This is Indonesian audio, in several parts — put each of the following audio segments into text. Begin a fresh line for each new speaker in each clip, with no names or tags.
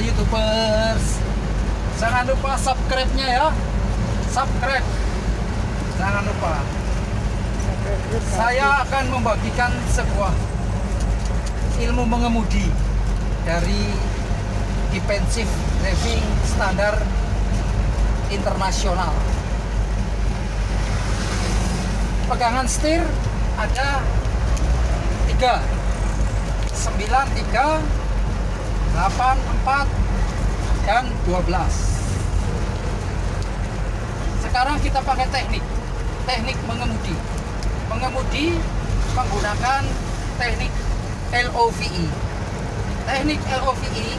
YouTubers. Jangan lupa subscribe-nya ya. Subscribe. Jangan lupa. Saya akan membagikan sebuah ilmu mengemudi dari defensive driving standar internasional. Pegangan setir ada 3, 9, 3, 8, 4, dan 12. Sekarang kita pakai teknik mengemudi menggunakan teknik LOVE. Teknik LOVE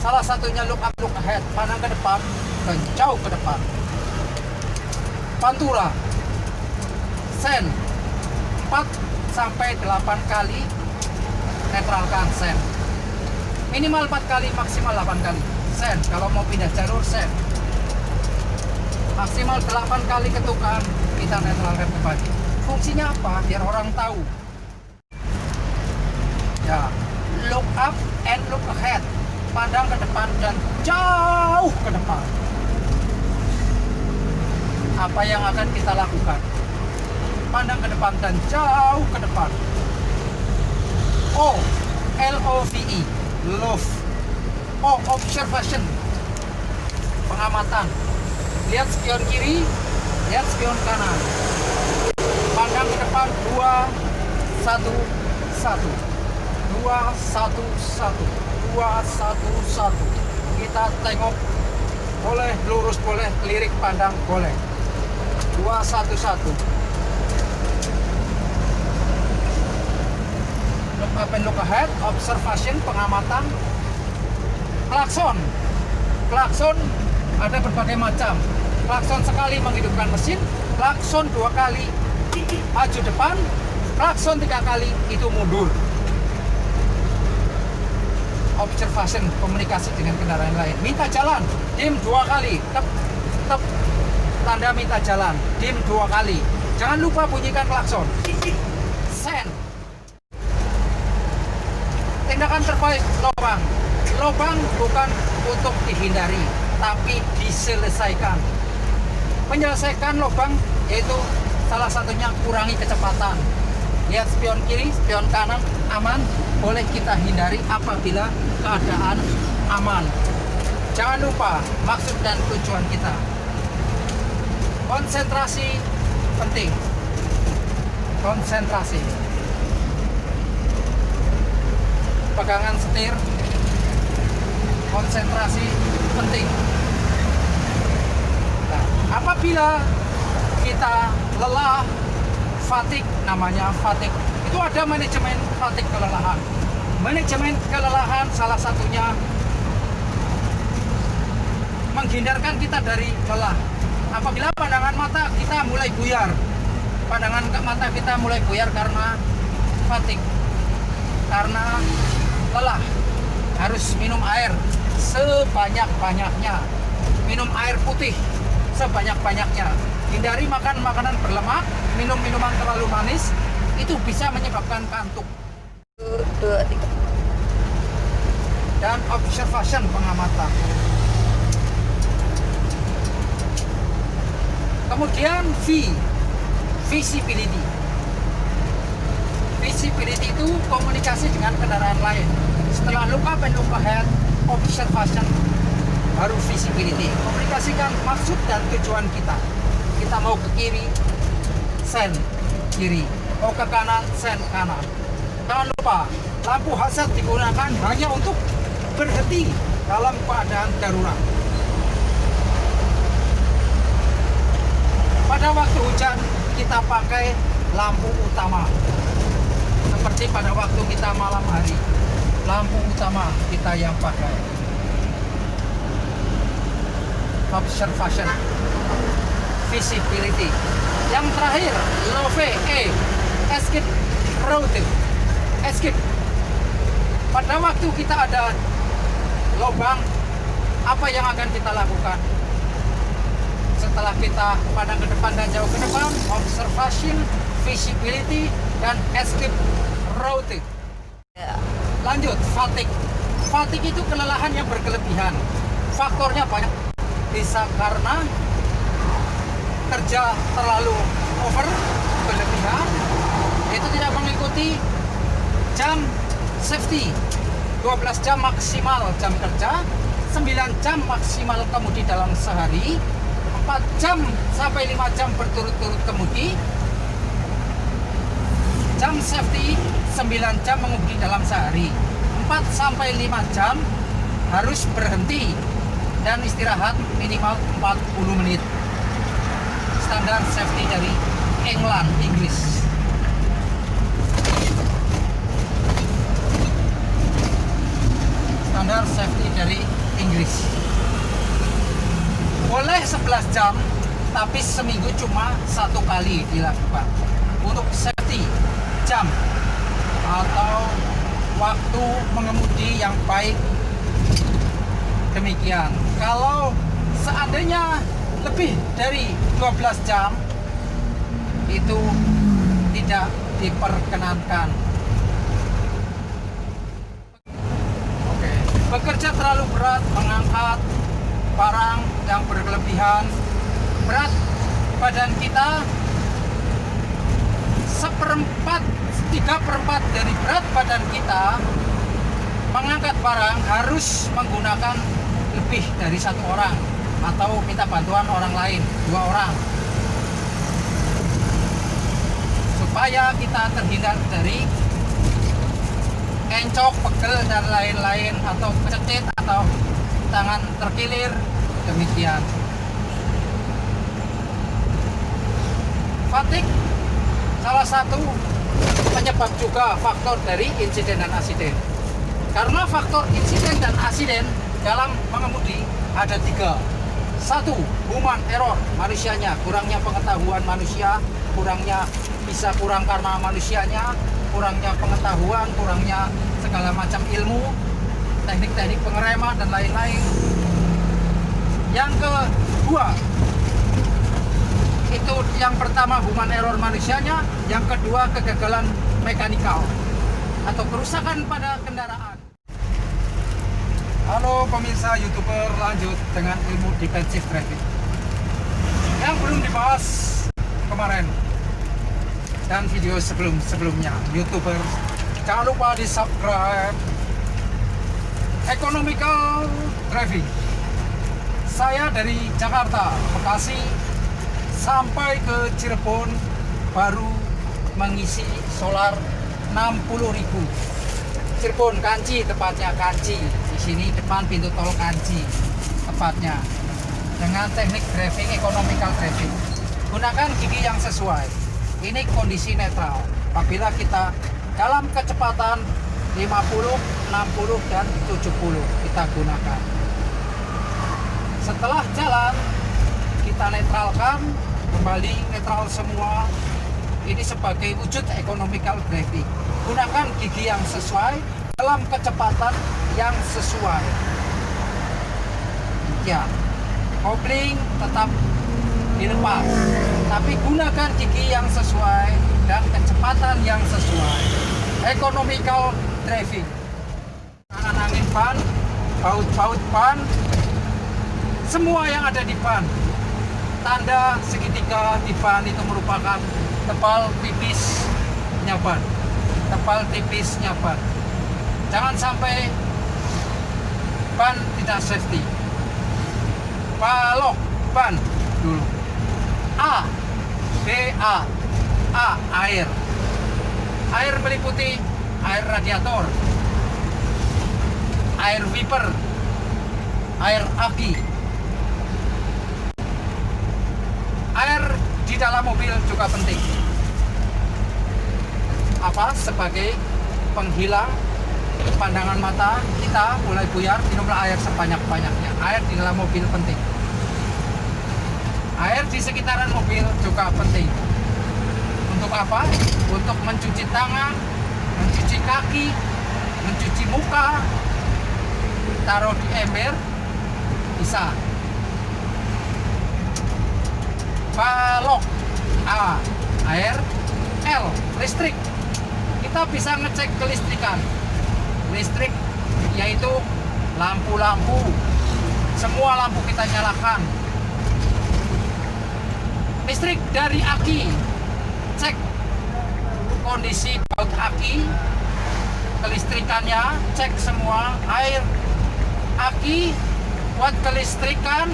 salah satunya look up, look ahead, pandang ke depan dan jauh ke depan. Pantura sen 4-8 kali netralkan sen, minimal 4 kali, maksimal 8 kali sen. Kalau mau pindah jalur sen, maksimal 8 kali ketukan kita netralkan kembali. Fungsinya apa? Biar orang tahu ya. Look up and look ahead, pandang ke depan dan jauh ke depan. Apa yang akan kita lakukan? Pandang ke depan dan jauh ke depan. O, LOVE, love. O, observation, pengamatan. Lihat spion kiri, lihat spion kanan. Pandang ke depan 2, 1, 1. 2, 1, 1. 2, 1, 1. Kita tengok, boleh lurus, boleh lirik pandang, boleh. 2, 1, 1. Look up and look ahead, observation, pengamatan. Klakson. Klakson ada berbagai macam. Klakson sekali menghidupkan mesin, klakson 2 kali maju depan, klakson 3 kali itu mundur. Observation, komunikasi dengan kendaraan lain. Minta jalan, dim 2 kali, tep, tanda minta jalan, dim 2 kali. Jangan lupa bunyikan klakson. Sen, tindakan terbaik lubang. Lubang bukan untuk dihindari, tapi diselesaikan. Menyelesaikan lubang yaitu salah satunya kurangi kecepatan. Lihat spion kiri, spion kanan aman, boleh kita hindari apabila keadaan aman. Jangan lupa maksud dan tujuan kita. Konsentrasi penting. Konsentrasi. Pegangan setir, konsentrasi penting. Nah, apabila kita lelah, fatigue, namanya fatigue, itu ada manajemen fatigue, kelelahan. Manajemen kelelahan salah satunya menghindarkan kita dari lelah. Apabila pandangan mata kita mulai buyar, pandangan mata kita mulai buyar karena fatigue, karena lelah, harus minum air sebanyak-banyaknya. Minum air putih sebanyak-banyaknya. Hindari makan makanan berlemak, minum minuman terlalu manis, itu bisa menyebabkan kantuk. Dan observation, pengamatan. Kemudian V, visibility. Visibility itu komunikasi dengan kendaraan lain. Setelah look up and look ahead, observation, baru visibility. Komunikasikan maksud dan tujuan kita. Kita mau ke kiri, sen kiri. Mau ke kanan, sen kanan. Jangan lupa, lampu hazard digunakan hanya untuk berhenti dalam keadaan darurat. Pada waktu hujan, kita pakai lampu utama. Seperti pada waktu kita malam hari, lampu utama kita yang pakai. Observation, visibility. Yang terakhir, LOVE, escape route. Escape. Pada waktu kita ada lubang, apa yang akan kita lakukan? Setelah kita pandang ke depan dan jauh ke depan, observation, visibility, dan escape route. Lanjut, fatigue. Fatigue itu kelelahan yang berkelebihan. Faktornya banyak, bisa karena kerja terlalu over, berlebihan, itu tidak mengikuti jam safety. 12 jam maksimal jam kerja, 9 jam maksimal kemudi dalam sehari, 4 jam sampai 5 jam berturut-turut kemudi. Jam safety 9 jam mengemudi dalam sehari, 4 sampai 5 jam harus berhenti dan istirahat minimal 40 menit. Standar safety dari England, Inggris. Standar safety dari Inggris. Boleh 11 jam, tapi seminggu cuma 1 kali dilakukan. Untuk safety jam atau waktu mengemudi yang baik, demikian. Kalau seandainya lebih dari 12 jam, itu tidak diperkenankan. Oke. Bekerja terlalu berat, mengangkat barang yang berlebihan, berat badan kita 3/4 dari berat badan kita, mengangkat barang harus menggunakan lebih dari 1 orang atau minta bantuan orang lain, 2 orang, supaya kita terhindar dari encok, pegel dan lain-lain, atau kececit atau tangan terkilir, demikian. Fatigue salah satu penyebab juga faktor dari insiden dan asiden. Karena faktor insiden dan asiden dalam mengemudi ada 3. 1, human error, manusianya, kurangnya pengetahuan manusia, bisa kurang karena manusianya, kurangnya pengetahuan, kurangnya segala macam ilmu, teknik-teknik pengereman dan lain-lain. Yang kedua, itu yang pertama human error manusianya, yang kedua kegagalan mekanikal atau kerusakan pada kendaraan. Halo pemirsa YouTuber, lanjut dengan ilmu defensive driving yang belum dibahas kemarin dan video sebelumnya. YouTuber, jangan lupa di subscribe. Economical driving. Saya dari Jakarta, Bekasi, sampai ke Cirebon baru mengisi solar 60.000. Cirebon Kanci, tepatnya Kanci. Di sini depan pintu tol Kanci, tepatnya. Dengan teknik driving, economical driving. Gunakan gigi yang sesuai. Ini kondisi netral. Apabila kita dalam kecepatan 50, 60 dan 70 kita gunakan. Setelah jalan, kita netralkan, kembali netral semua. Ini sebagai wujud economical driving. Gunakan gigi yang sesuai dalam kecepatan yang sesuai. Ya, kopling tetap dilepas, tapi gunakan gigi yang sesuai dan kecepatan yang sesuai. Economical driving. Angin ban, baut ban, semua yang ada di ban. Tanda segitiga di ban itu merupakan tebal tipisnya ban. Tebal tipisnya ban. Jangan sampai ban tidak safety. Balok ban dulu. A, air. Air meliputi air radiator, air wiper, air aki. Air di dalam mobil juga penting. Sebagai penghilang pandangan mata kita mulai buyar, minumlah air sebanyak-banyaknya. Air di dalam mobil penting. Air di sekitaran mobil juga penting. Untuk apa? Untuk mencuci tangan, mencuci kaki, mencuci muka, taruh di ember, bisa. Balok, A, air. L, listrik. Kita bisa ngecek kelistrikan. Listrik yaitu lampu-lampu. Semua lampu kita nyalakan. Listrik dari aki, cek kondisi baut aki, kelistrikannya, cek semua. Air aki buat kelistrikan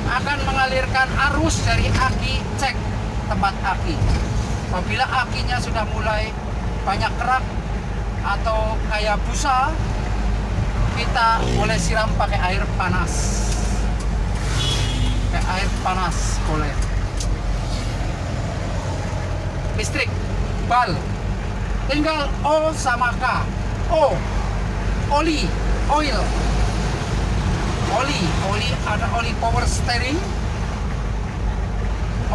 akan mengalirkan arus dari aki, cek tempat aki. Apabila akinya sudah mulai banyak kerak atau kayak busa, kita boleh siram pakai air panas. Pakai air panas boleh. Listrik, bal, tinggal O sama K. O, oli, oil. Oli ada oli power steering,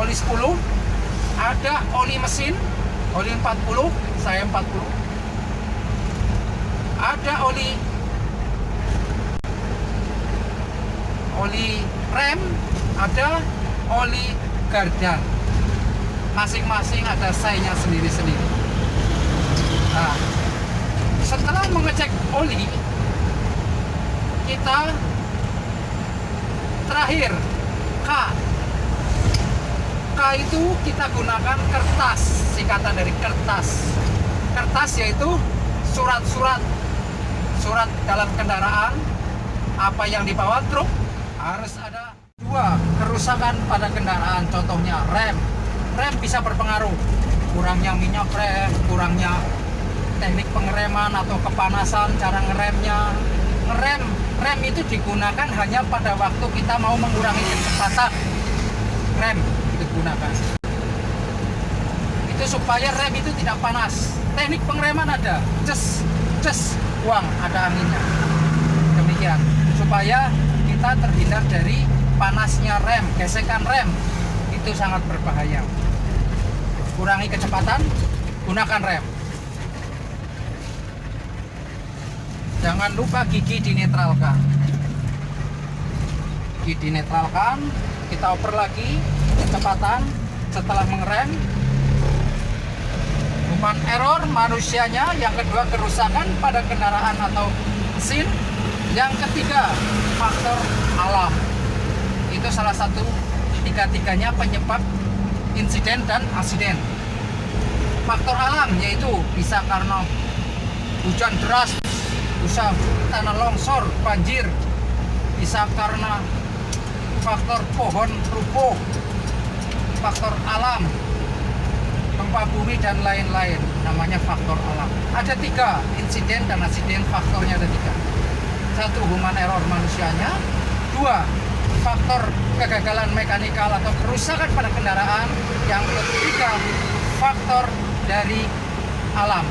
oli 10, ada oli mesin, oli 40, saya 40. Ada oli rem, ada oli gardan. Masing-masing ada say-nya sendiri-sendiri. Nah, setelah mengecek oli, kita terakhir K itu kita gunakan kertas, singkatan dari kertas. Kertas yaitu surat dalam kendaraan. Apa yang dibawa truk harus ada. 2, kerusakan pada kendaraan, contohnya rem bisa berpengaruh. Kurangnya minyak rem, kurangnya teknik pengereman atau kepanasan cara ngeremnya. Rem itu digunakan hanya pada waktu kita mau mengurangi kecepatan. Rem itu digunakan. Itu supaya rem itu tidak panas. Teknik pengereman ada, ces, buang, ada anginnya. Demikian, supaya kita terhindar dari panasnya rem, gesekan rem. Itu sangat berbahaya. Kurangi kecepatan, gunakan rem. Jangan lupa gigi dinetralkan. Gigi dinetralkan, kita oper lagi kecepatan setelah mengerem. Human error manusianya, yang kedua kerusakan pada kendaraan atau mesin, yang ketiga faktor alam. Itu salah satu tiga-tiganya penyebab insiden dan aksiden. Faktor alam yaitu bisa karena hujan deras, bisa tanah longsor, banjir, bisa karena faktor pohon rubuh, faktor alam, gempa bumi dan lain-lain, namanya faktor alam. Ada 3 insiden dan aksiden, faktornya ada 3. 1, human error manusianya. 2, faktor kegagalan mekanikal atau kerusakan pada kendaraan. Yang ketiga, faktor dari alam.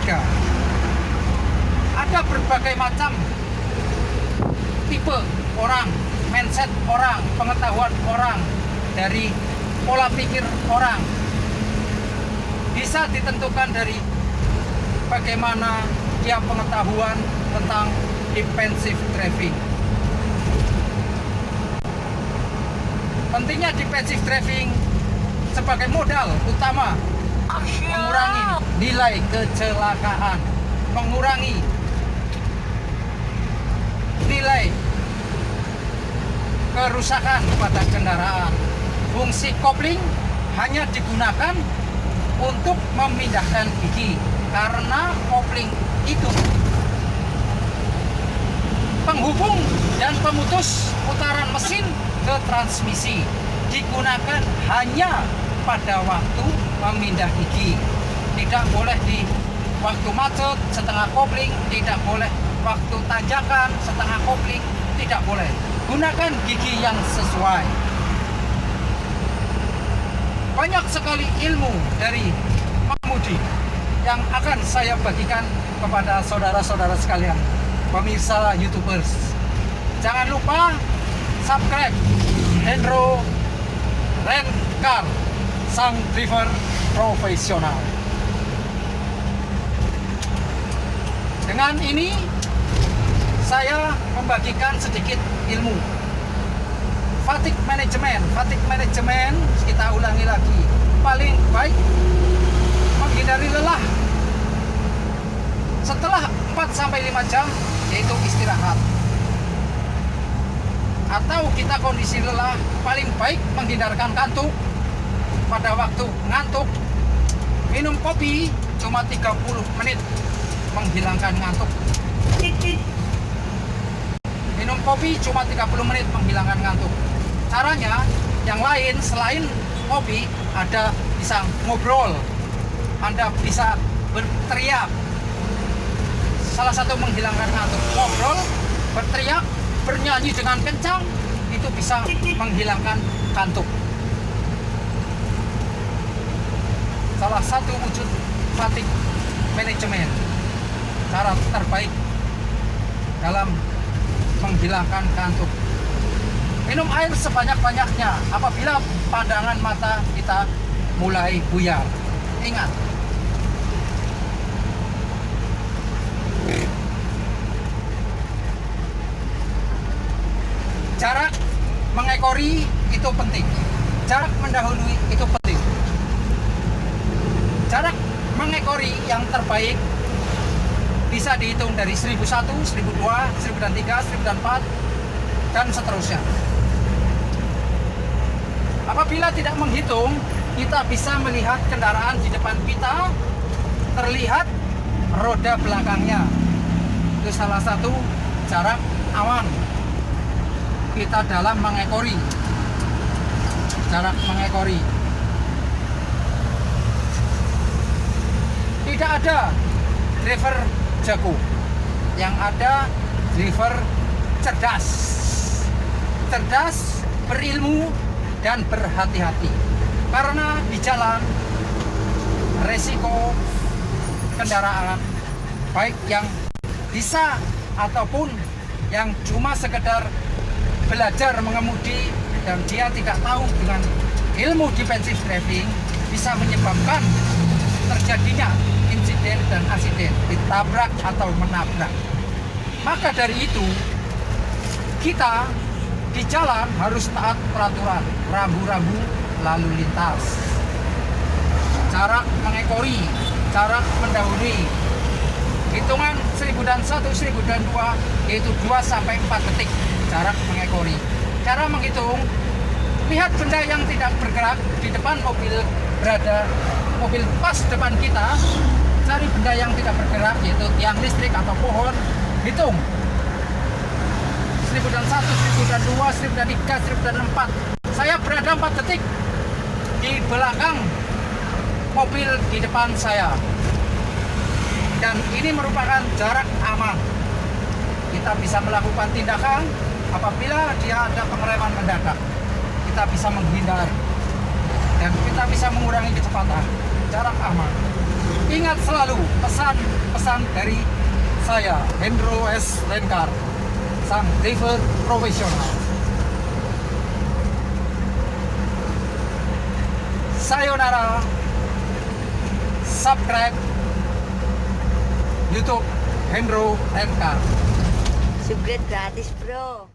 3. Ada berbagai macam tipe orang, mindset orang, pengetahuan orang, dari pola pikir orang. Bisa ditentukan dari bagaimana dia pengetahuan tentang defensive driving. Pentingnya defensive driving sebagai modal utama mengurangi nilai kecelakaan, mengurangi nilai kerusakan pada kendaraan. Fungsi kopling hanya digunakan untuk memindahkan gigi, karena kopling itu penghubung dan pemutus putaran mesin ke transmisi, digunakan hanya pada waktu memindah gigi. Tidak boleh di waktu macet setengah kopling, tidak boleh waktu tanjakan setengah kopling, tidak boleh. Gunakan gigi yang sesuai. Banyak sekali ilmu dari pengemudi yang akan saya bagikan kepada saudara-saudara sekalian, pemirsa YouTubers. Jangan lupa subscribe Hendro Rent-Car, sang driver profesional. Dengan ini saya membagikan sedikit ilmu. Fatigue management, kita ulangi lagi. Paling baik menghindari lelah. 5 jam yaitu istirahat. Atau kita kondisi lelah, paling baik menghindarkan kantuk. Pada waktu ngantuk, minum kopi cuma 30 menit menghilangkan ngantuk. Minum kopi cuma 30 menit menghilangkan ngantuk. Caranya yang lain selain kopi, ada bisa ngobrol, Anda bisa berteriak. Salah satu menghilangkan ngantuk, ngobrol, berteriak, bernyanyi dengan kencang, itu bisa menghilangkan kantuk. Salah satu wujud fatigue management, cara terbaik dalam menghilangkan kantuk. Minum air sebanyak-banyaknya apabila pandangan mata kita mulai buyar. Ingat, jarak mengekori itu penting. Jarak mendahului itu penting. Jarak mengekori yang terbaik bisa dihitung dari 1001, 1002, 1003, 1004, dan seterusnya. Apabila tidak menghitung, kita bisa melihat kendaraan di depan kita, terlihat roda belakangnya. Itu salah satu jarak aman kita dalam mengekori. Jarak mengekori. Tidak ada driver jago, yang ada driver cerdas. Cerdas, berilmu, dan berhati-hati. Karena di jalan resiko kendaraan, baik yang bisa ataupun yang cuma sekedar belajar mengemudi dan dia tidak tahu dengan ilmu defensive driving, bisa menyebabkan terjadinya insiden dan asiden, ditabrak atau menabrak. Maka dari itu, kita di jalan harus taat peraturan, rambu-rambu lalu lintas. Jarak mengekori, jarak mendahului. Hitungan 1001, 1002 yaitu 2-4 detik jarak mengekori. Cara menghitung, lihat benda yang tidak bergerak di depan mobil, berada mobil pas depan kita, cari benda yang tidak bergerak yaitu tiang listrik atau pohon, hitung 1001, 1002, 1003, 1004. Saya berada 4 detik di belakang mobil di depan saya, dan ini merupakan jarak aman. Kita bisa melakukan tindakan apabila dia ada pengereman mendadak. Kita bisa menghindar dan kita bisa mengurangi kecepatan. Jarak aman. Ingat selalu pesan-pesan dari saya, Hendro S. Lencar, sang driver profesional. Sayonara. Subscribe YouTube Hendro Lencar.
Subscribe gratis, bro.